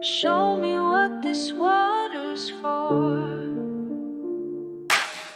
Show me what this water's for.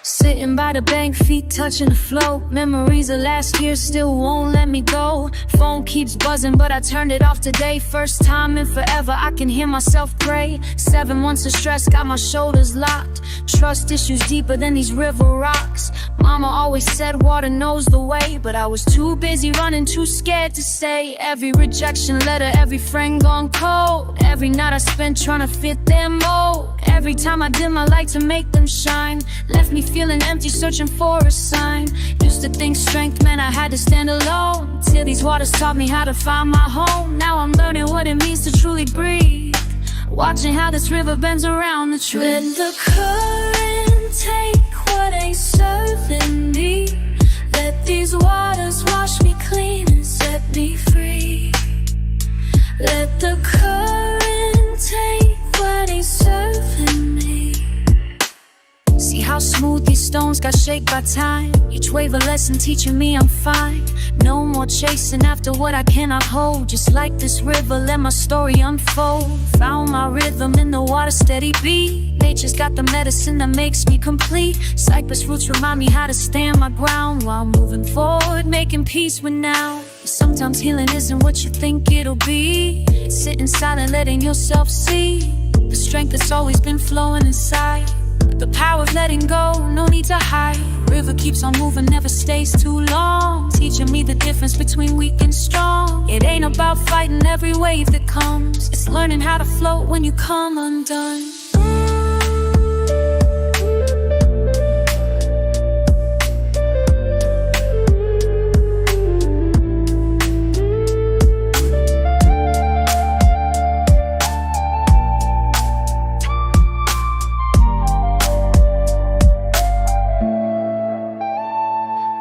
Sitting by the bank, feet touching the flow. Memories of last year still won't let me go. Phone keeps buzzing, but I turned it off today. First time in forever, I can hear myself pray. 7 months of stress got my shoulders locked. Trust issues deeper than these river rocks. Mama always said water knows the way, but I was too busy running, too scared to say. Every rejection letter, every friend gone cold. Every night I spent trying to fit their mold. Every time I dim my light to make them shine, left me feeling empty, searching for a sign. Used to think strength meant I had to stand alone, till these waters taught me how to find my home. Now I'm learning what it means to truly breathe, watching how this river bends around the trees. Let the current take what ain't serving me. Let these waters wash me clean and set me free. Let the current take what ain't serving me. See how smooth these stones got shaped by time. Each wave a lesson teaching me I'm fine. No more chasing after what I cannot hold. Just like this river, let my story unfold. Found my rhythm in the water, steady beat. Nature's got the medicine that makes me complete. Cypress roots remind me how to stand my ground, while moving forward, making peace with now. Sometimes healing isn't what you think it'll be. It's sitting silent, letting yourself see the strength that's always been flowing inside. The power of letting go, no need to hide. River keeps on moving, never stays too long, teaching me the difference between weak and strong. It ain't about fighting every wave that comes, it's learning how to float when you come undone.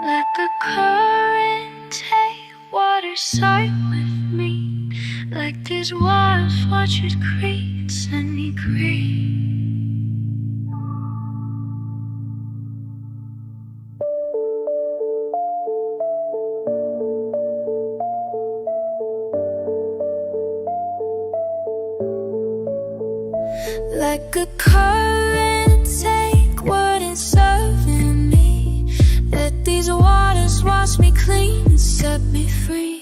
Let the current take water side with me. Like these waters, watch it create and me create. Like a current take what is serving me. Let these waters wash me clean and set me free.